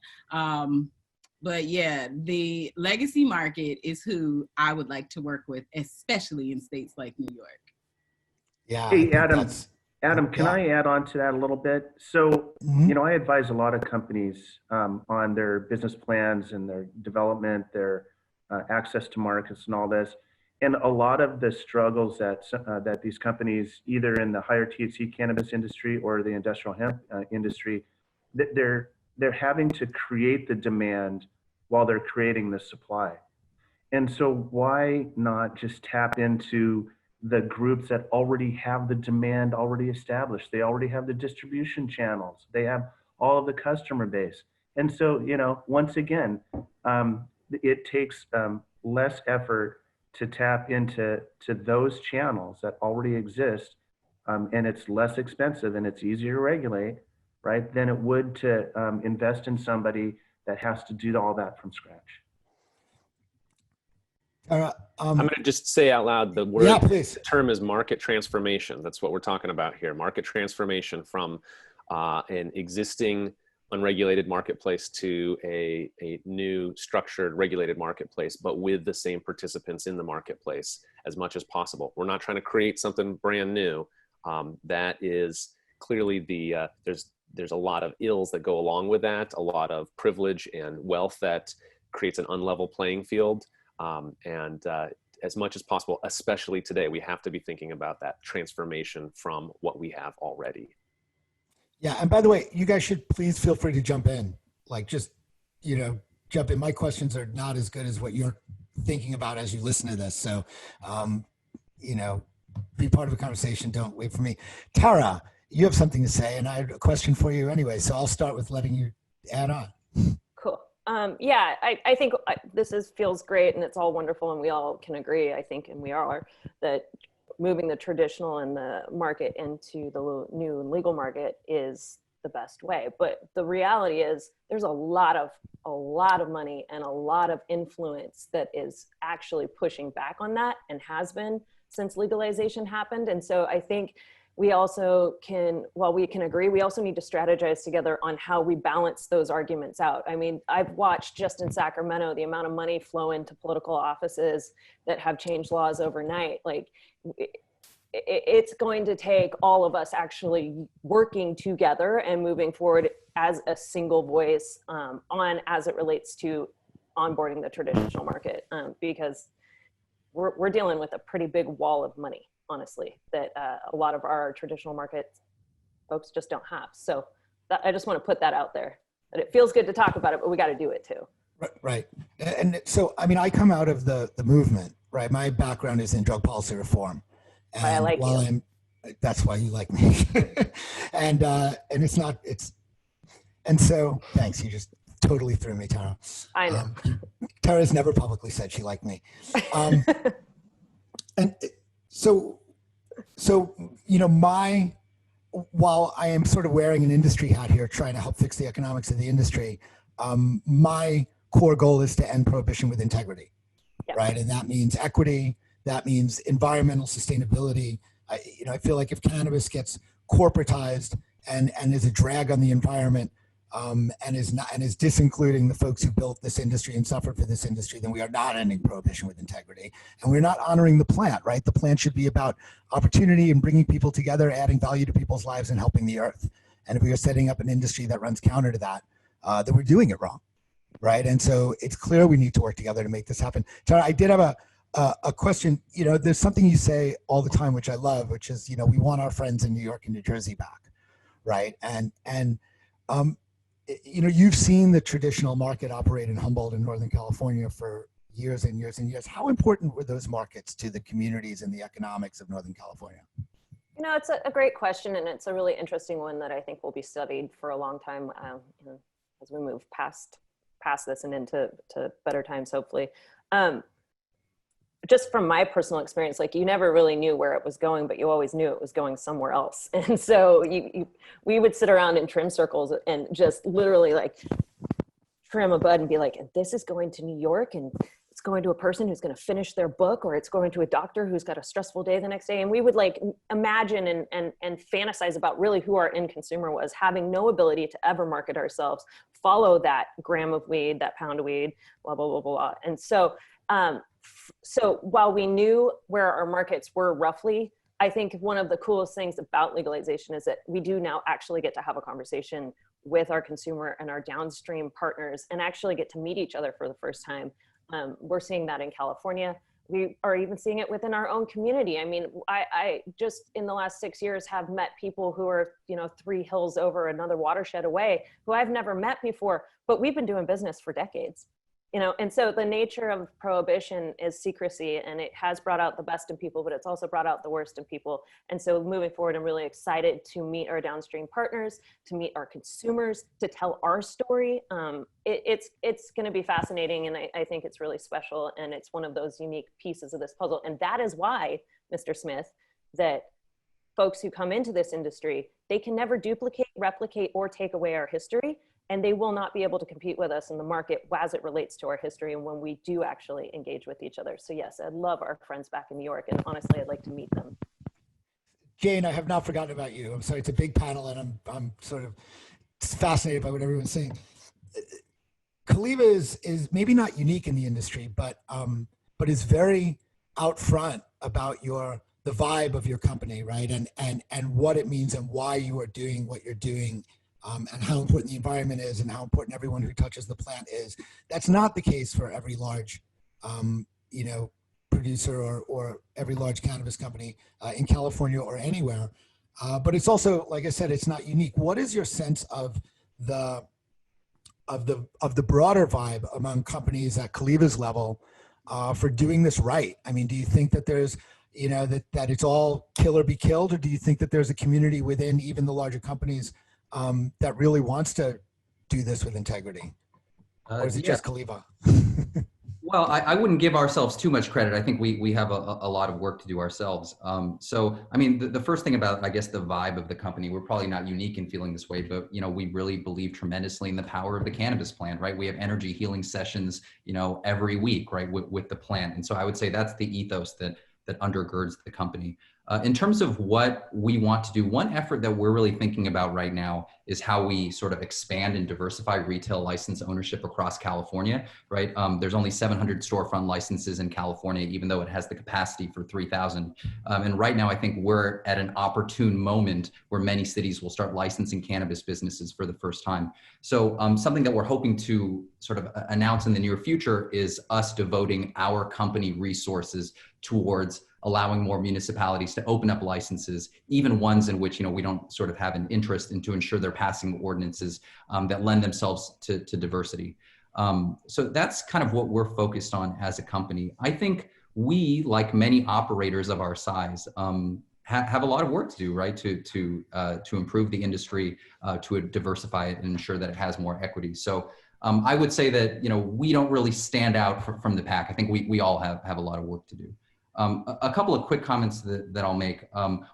But yeah, the legacy market is who I would like to work with, especially in states like New York. Yeah. Hey, Adam, can I add on to that a little bit? So, I advise a lot of companies on their business plans and their development, their access to markets and all this. And a lot of the struggles that these companies, either in the higher THC cannabis industry or the industrial hemp industry, they're having to create the demand while they're creating the supply. And so why not just tap into the groups that already have the demand already established? They already have the distribution channels. They have all of the customer base. And so, once again, it takes less effort to tap into those channels that already exist, and it's less expensive and it's easier to regulate, right, than it would to invest in somebody that has to do all that from scratch. I'm going to just say out loud the word. Yeah, please. The term is market transformation. That's what we're talking about here. Market transformation from an existing unregulated marketplace to a new structured regulated marketplace, but with the same participants in the marketplace as much as possible. We're not trying to create something brand new. That is clearly there's a lot of ills that go along with that, a lot of privilege and wealth that creates an unlevel playing field. As much as possible, especially today, we have to be thinking about that transformation from what we have already. Yeah, and by the way, you guys should please feel free to jump in. Like, just, jump in. My questions are not as good as what you're thinking about as you listen to this. So, be part of a conversation. Don't wait for me. Tara, you have something to say, and I have a question for you anyway. So I'll start with letting you add on. Cool. Yeah, I think this feels great, and it's all wonderful, and we all can agree, I think, and we are, that moving the traditional and the market into the new legal market is the best way. But the reality is there's a lot of money and a lot of influence that is actually pushing back on that, and has been since legalization happened. And so I think we also can, while we can agree, we also need to strategize together on how we balance those arguments out. I mean, I've watched just in Sacramento, the amount of money flow into political offices that have changed laws overnight. Like, it's going to take all of us actually working together and moving forward as a single voice as it relates to onboarding the traditional market, because we're dealing with a pretty big wall of money, honestly, that a lot of our traditional market folks just don't have. So I just want to put that out there, that it feels good to talk about it, but we got to do it too. Right. And so, I mean, I come out of the movement, right? My background is in drug policy reform. And I like you. That's why you like me. And so thanks. You just totally threw me, Tara. I know. Tara's never publicly said she liked me. And so, while I am sort of wearing an industry hat here, trying to help fix the economics of the industry, my core goal is to end prohibition with integrity, right? And that means equity. That means environmental sustainability. I feel like if cannabis gets corporatized and is a drag on the environment, and is disincluding the folks who built this industry and suffered for this industry, then we are not ending prohibition with integrity, and we're not honoring the plant. Right? The plant should be about opportunity and bringing people together, adding value to people's lives, and helping the earth. And if we are setting up an industry that runs counter to that, then we're doing it wrong, right? And so it's clear we need to work together to make this happen. Tara, I did have a question. There's something you say all the time, which I love, which is, we want our friends in New York and New Jersey back, right? And you've seen the traditional market operate in Humboldt in Northern California for years and years and years. How important were those markets to the communities and the economics of Northern California? It's a great question, and it's a really interesting one that I think will be studied for a long time as we move past this and into better times, hopefully. Just from my personal experience, like, you never really knew where it was going, but you always knew it was going somewhere else. And so we would sit around in trim circles and just literally like trim a bud and be like, and this is going to New York, and it's going to a person who's going to finish their book, or it's going to a doctor who's got a stressful day the next day. And we would like imagine and fantasize about really who our end consumer was, having no ability to ever market ourselves, follow that gram of weed, that pound of weed, blah, blah, blah, blah. And so, so while we knew where our markets were roughly, I think one of the coolest things about legalization is that we do now actually get to have a conversation with our consumer and our downstream partners and actually get to meet each other for the first time. We're seeing that in California. We are even seeing it within our own community. I mean, I just in the last 6 years have met people who are, 3 hills over, another watershed away, who I've never met before, but we've been doing business for decades. And so the nature of prohibition is secrecy, and it has brought out the best in people, but it's also brought out the worst in people. And so moving forward, I'm really excited to meet our downstream partners, to meet our consumers, to tell our story. It's going to be fascinating, and I think it's really special, and it's one of those unique pieces of this puzzle. And that is why, Mr. Smith, that folks who come into this industry, they can never duplicate, replicate, or take away our history. and they will not be able to compete with us in the market as it relates to our history and when we do actually engage with each other. So yes, I love our friends back in New York, and honestly, I'd like to meet them. Jane, I have not forgotten about you. I'm sorry, it's a big panel, and I'm sort of fascinated by what everyone's saying. Caliva is maybe not unique in the industry, but is very out front about the vibe of your company, right? And what it means and why you are doing what you're doing, and how important the environment is and how important everyone who touches the plant is. That's not the case for every large, producer or every large cannabis company in California or anywhere. But it's also, like I said, it's not unique. What is your sense of the broader vibe among companies at Caliva's level for doing this right? I mean, do you think that there's, that it's all kill or be killed, or do you think that there's a community within even the larger companies that really wants to do this with integrity? Or is it just Caliva? Well, I wouldn't give ourselves too much credit. I think we have a lot of work to do ourselves. So, I mean, the first thing about, I guess, the vibe of the company, we're probably not unique in feeling this way, but, we really believe tremendously in the power of the cannabis plant, right? We have energy healing sessions, every week, right, with the plant. And so I would say that's the ethos that undergirds the company. In terms of what we want to do, one effort that we're really thinking about right now is how we sort of expand and diversify retail license ownership across California, right? There's only 700 storefront licenses in California, even though it has the capacity for 3,000. And right now, I think we're at an opportune moment where many cities will start licensing cannabis businesses for the first time. So something that we're hoping to sort of announce in the near future is us devoting our company resources towards allowing more municipalities to open up licenses, even ones in which we don't sort of have an interest in, to ensure they're passing ordinances that lend themselves to diversity. So that's kind of what we're focused on as a company. I think we, like many operators of our size, have a lot of work to do, right, to improve the industry, to diversify it and ensure that it has more equity. So I would say that we don't really stand out from the pack. I think we all have a lot of work to do. A couple of quick comments that I'll make.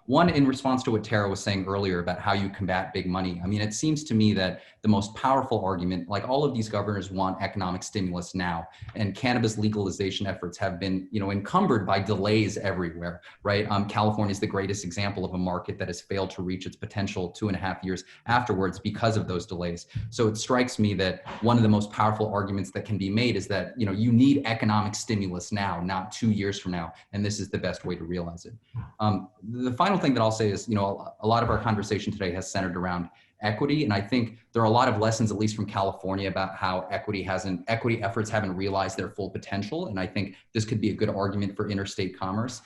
One, in response to what Tara was saying earlier about how you combat big money. I mean, it seems to me that the most powerful argument, like all of these governors want economic stimulus now, and cannabis legalization efforts have been, encumbered by delays everywhere, right? California is the greatest example of a market that has failed to reach its potential 2.5 years afterwards because of those delays. So it strikes me that one of the most powerful arguments that can be made is that, you need economic stimulus now, not 2 years from now. And this is the best way to realize it. The final thing that I'll say is, a lot of our conversation today has centered around equity. And I think there are a lot of lessons, at least from California, about how equity efforts haven't realized their full potential. And I think this could be a good argument for interstate commerce.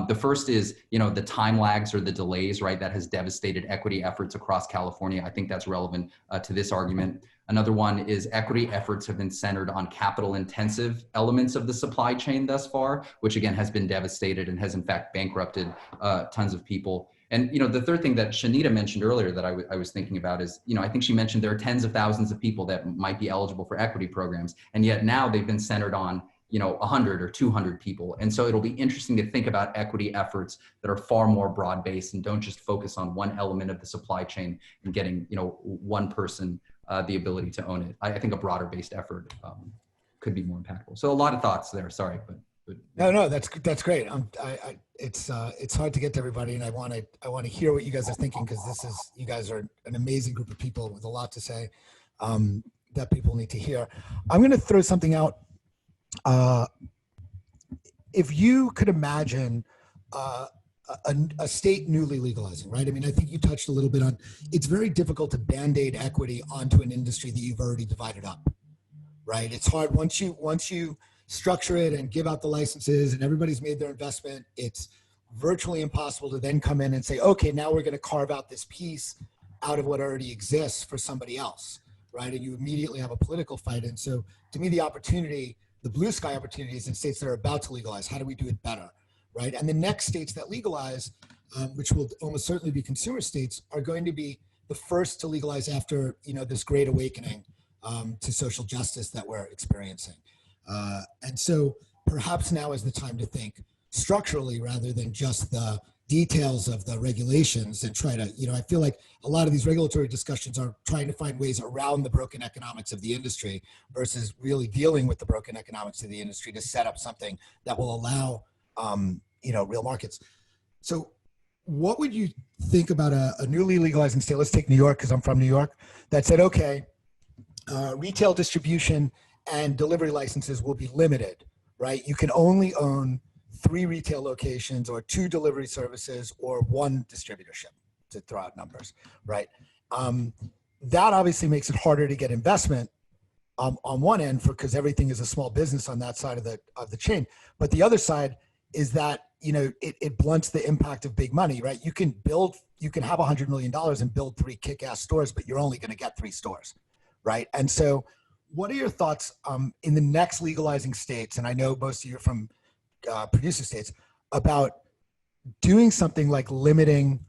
The first is, the time lags or the delays, right, that has devastated equity efforts across California. I think that's relevant to this argument. Another one is equity efforts have been centered on capital intensive elements of the supply chain thus far, which again has been devastated and has in fact bankrupted tons of people. And the third thing that Shanita mentioned earlier that I was thinking about is, I think she mentioned there are tens of thousands of people that might be eligible for equity programs. And yet now they've been centered on 100 or 200 people. And so it'll be interesting to think about equity efforts that are far more broad-based and don't just focus on one element of the supply chain and getting, one person the ability to own it. I think a broader based effort could be more impactful. So a lot of thoughts there, sorry. But No, that's great. It's hard to get to everybody, and I want to hear what you guys are thinking, because you guys are an amazing group of people with a lot to say that people need to hear. I'm going to throw something out. If you could imagine a state newly legalizing, right? I mean, I think you touched a little bit on, it's very difficult to band-aid equity onto an industry that you've already divided up, right? It's hard once you structure it and give out the licenses and everybody's made their investment, it's virtually impossible to then come in and say, okay, now we're going to carve out this piece out of what already exists for somebody else, right? And you immediately have a political fight. And so to me, the blue sky opportunities in states that are about to legalize, how do we do it better, right? And the next states that legalize, which will almost certainly be consumer states, are going to be the first to legalize after, this great awakening to social justice that we're experiencing. And so perhaps now is the time to think structurally rather than just the details of the regulations and try to, I feel like a lot of these regulatory discussions are trying to find ways around the broken economics of the industry versus really dealing with the broken economics of the industry to set up something that will allow, real markets. So what would you think about a newly legalizing state? Let's take New York, because I'm from New York, that said, okay, retail distribution and delivery licenses will be limited, right? You can only own 3 retail locations or 2 delivery services or 1 distributorship, to throw out numbers, right? That obviously makes it harder to get investment on one end because everything is a small business on that side of the chain. But the other side is that, it blunts the impact of big money, right? You can have $100 million and build 3 kick-ass stores, but you're only going to get 3 stores, right? And so what are your thoughts in the next legalizing states? And I know most of you are from producer states, about doing something like limiting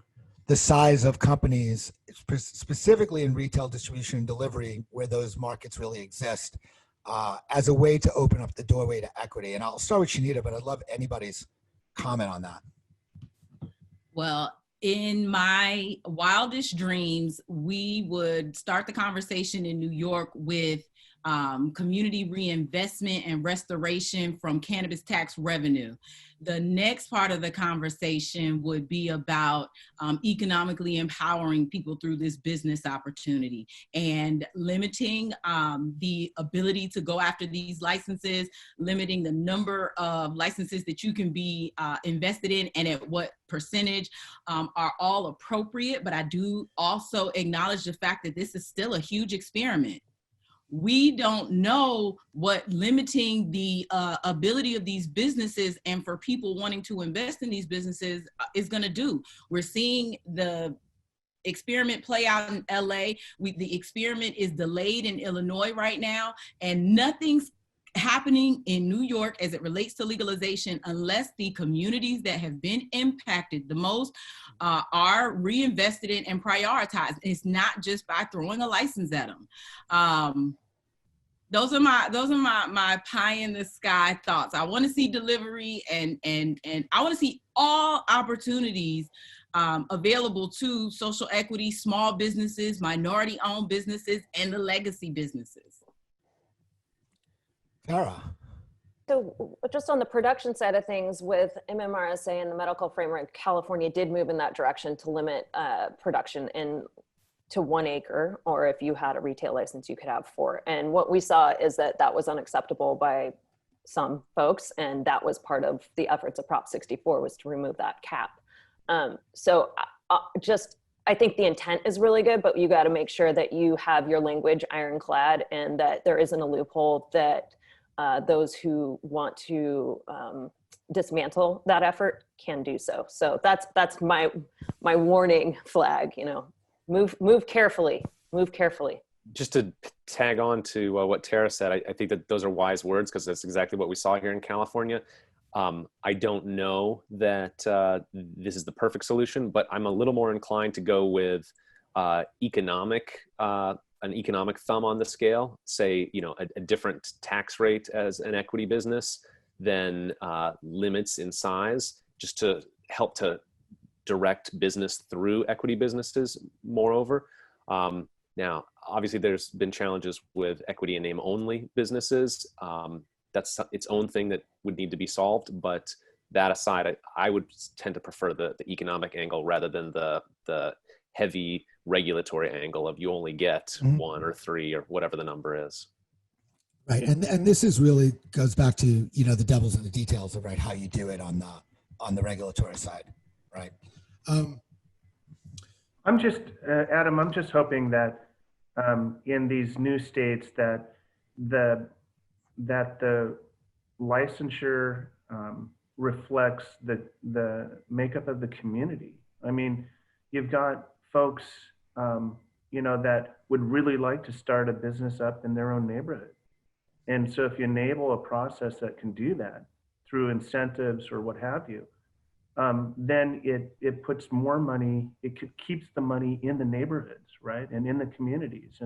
the size of companies, specifically in retail distribution and delivery, where those markets really exist, as a way to open up the doorway to equity. And I'll start with Shanita, but I'd love anybody's comment on that. Well, in my wildest dreams, we would start the conversation in New York with community reinvestment and restoration from cannabis tax revenue. The next part of the conversation would be about economically empowering people through this business opportunity and limiting the ability to go after these licenses, limiting the number of licenses that you can be invested in and at what percentage are all appropriate. But I do also acknowledge the fact that this is still a huge experiment. We don't know what limiting the ability of these businesses and for people wanting to invest in these businesses is going to do. We're seeing the experiment play out in LA. The experiment is delayed in Illinois right now, and nothing's happening in New York as it relates to legalization unless the communities that have been impacted the most are reinvested in and prioritized. It's not just by throwing a license at them. Those are my pie in the sky thoughts. I want to see delivery and I want to see all opportunities available to social equity, small businesses, minority owned businesses, and the legacy businesses. Tara. So just on the production side of things, with MMRSA and the medical framework, California did move in that direction to limit production to 1 acre, or if you had a retail license, you could have 4. And what we saw is that that was unacceptable by some folks, and that was part of the efforts of Prop 64 was to remove that cap. I think the intent is really good, but you got to make sure that you have your language ironclad and that there isn't a loophole that those who want to dismantle that effort can do so. So that's my warning flag. Move carefully. Move carefully. Just to tag on to what Tara said, I think that those are wise words because that's exactly what we saw here in California. I don't know that this is the perfect solution, but I'm a little more inclined to go with an economic thumb on the scale, say, a different tax rate as an equity business than limits in size, just to help to direct business through equity businesses moreover. Now, obviously there's been challenges with equity and name only businesses. That's its own thing that would need to be solved, but that aside, I would tend to prefer the economic angle rather than the heavy regulatory angle of you only get 1 or 3 or whatever the number is. Right, and this is really goes back to the devil's in the details of how you do it on the regulatory side, right? I'm just Adam. I'm just hoping that in these new states that the licensure reflects the makeup of the community. I mean, you've got folks that would really like to start a business up in their own neighborhood. And so if you enable a process that can do that through incentives or what have you, then it puts more money, keeps the money in the neighborhoods, right? And in the communities.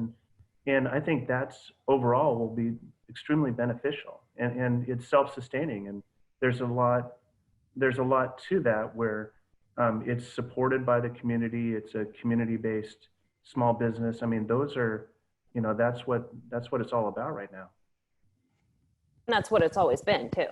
And I think that's overall will be extremely beneficial and it's self-sustaining. And there's a lot to that where It's supported by the community. It's a community-based small business. I mean, those are, that's what it's all about right now. And that's what it's always been too.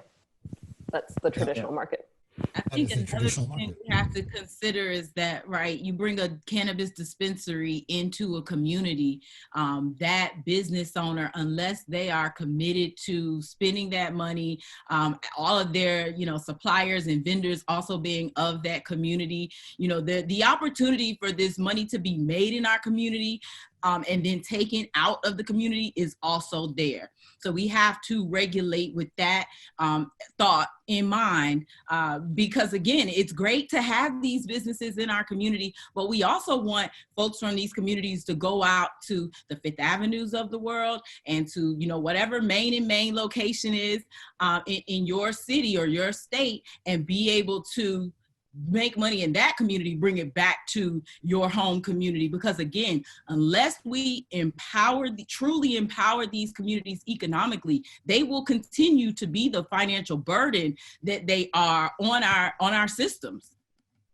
That's the traditional market. I think another thing we have to consider is that, right, you bring a cannabis dispensary into a community, that business owner, unless they are committed to spending that money, all of their, suppliers and vendors also being of that community, the opportunity for this money to be made in our community and then taken out of the community is also there. So we have to regulate with that thought in mind, because again, it's great to have these businesses in our community, but we also want folks from these communities to go out to the Fifth Avenues of the world and to, whatever main location is in your city or your state, and be able to make money in that community, bring it back to your home community. Because again, unless we truly empower these communities economically, they will continue to be the financial burden that they are on our systems.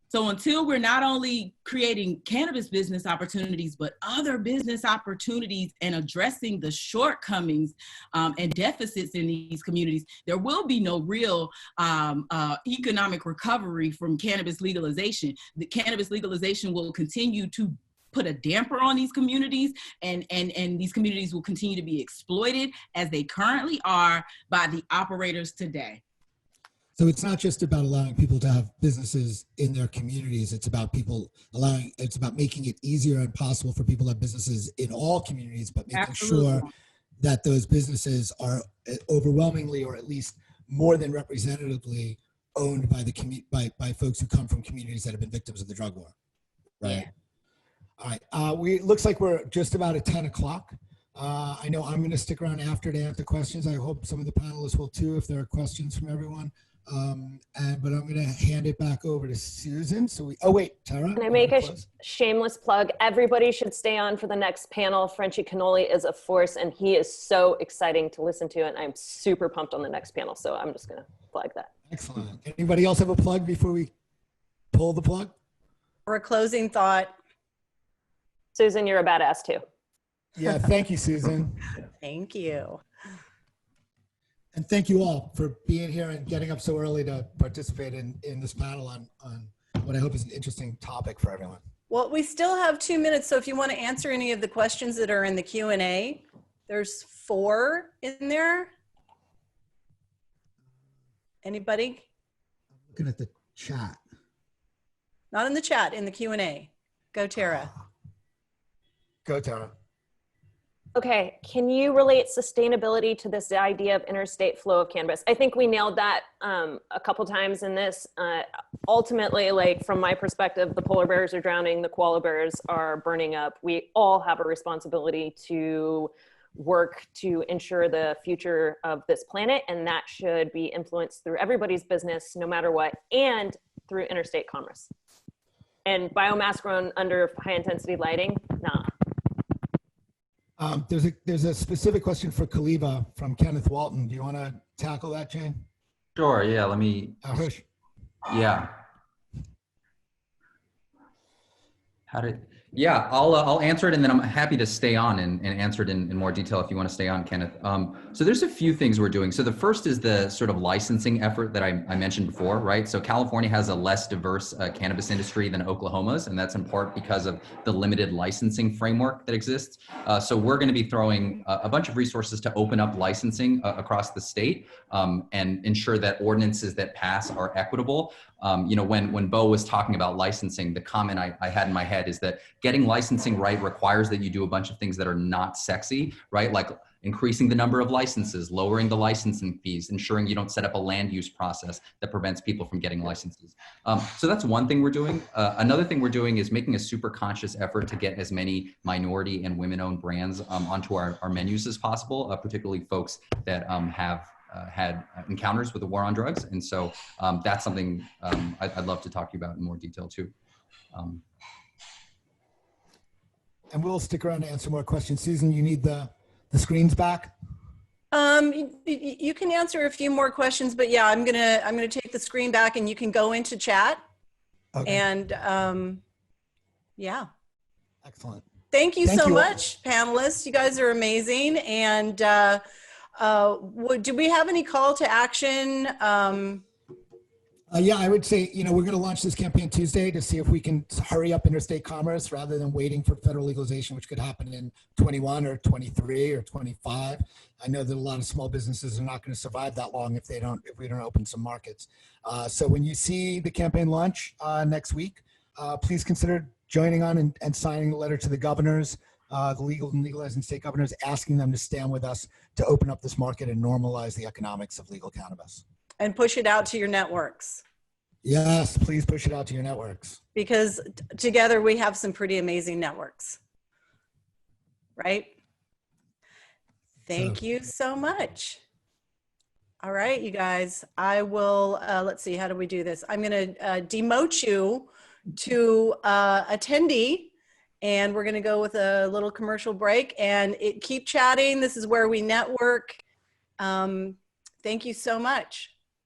So until we're not only creating cannabis business opportunities, but other business opportunities and addressing the shortcomings and deficits in these communities, there will be no real economic recovery from cannabis legalization. The cannabis legalization will continue to put a damper on these communities, and these communities will continue to be exploited as they currently are by the operators today. So it's not just about allowing people to have businesses in their communities. It's about it's about making it easier and possible for people to have businesses in all communities, but making sure that those businesses are overwhelmingly, or at least more than representatively, owned by by folks who come from communities that have been victims of the drug war. Right. Yeah. All right. Looks like we're just about at 10 o'clock. I know I'm going to stick around after to answer questions. I hope some of the panelists will too, if there are questions from everyone. But I'm going to hand it back over to Susan. Oh wait, Tara. Can I make a shameless plug? Everybody should stay on for the next panel. Frenchie Cannoli is a force, and he is so exciting to listen to, and I'm super pumped on the next panel. So I'm just going to flag that. Excellent. Anybody else have a plug before we pull the plug? Or a closing thought? Susan, you're a badass too. Yeah, thank you, Susan. Thank you. And thank you all for being here and getting up so early to participate in this panel on what I hope is an interesting topic for everyone. Well, we still have 2 minutes, so if you want to answer any of the questions that are in the Q&A, there's 4 in there. Anybody? I'm looking at the chat. Not in the chat, in the Q&A. Go, Tara. Go, Tara. Okay, can you relate sustainability to this idea of interstate flow of cannabis? I think we nailed that a couple times in this. Ultimately, like from my perspective, the polar bears are drowning, the koala bears are burning up. We all have a responsibility to work to ensure the future of this planet, and that should be influenced through everybody's business, no matter what, and through interstate commerce. And biomass grown under high intensity lighting, nah. There's a specific question for Kaliva from Kenneth Walton. Do you want to tackle that, Jane? Sure. Yeah. Let me. Yeah. Yeah, I'll answer it, and then I'm happy to stay on and answer it in more detail if you want to stay on, Kenneth. So there's a few things we're doing. So the first is the sort of licensing effort that I mentioned before, right? So California has a less diverse cannabis industry than Oklahoma's, and that's in part because of the limited licensing framework that exists. So we're going to be throwing a bunch of resources to open up licensing across the state and ensure that ordinances that pass are equitable. When Bo was talking about licensing, the comment I had in my head is that getting licensing right requires that you do a bunch of things that are not sexy, right? Like increasing the number of licenses, lowering the licensing fees, ensuring you don't set up a land use process that prevents people from getting licenses. So that's one thing we're doing. Another thing we're doing is making a super conscious effort to get as many minority and women-owned brands onto our menus as possible, particularly folks that have had encounters with the war on drugs. And so that's something I'd love to talk to you about in more detail too. And we'll stick around to answer more questions. Susan, you need the screens back? You can answer a few more questions, but yeah, I'm gonna take the screen back and you can go into chat. Okay. And yeah. Excellent. Thank you Thank so you all. much, panelists. You guys are amazing. And do we have any call to action? Yeah, I would say, we're going to launch this campaign Tuesday to see if we can hurry up interstate commerce rather than waiting for federal legalization, which could happen in 21 or 23 or 25. I know that a lot of small businesses are not going to survive that long if we don't open some markets. So when you see the campaign launch next week, please consider joining on and signing a letter to the governors, the legal and legalizing state governors, asking them to stand with us to open up this market and normalize the economics of legal cannabis. And push it out to your networks. Yes, please push it out to your networks. Because together we have some pretty amazing networks, right? Thank you so much. All right, you guys, I will, let's see, how do we do this? I'm gonna demote you to attendee, and we're gonna go with a little commercial break, and keep chatting. This is where we network. Thank you so much.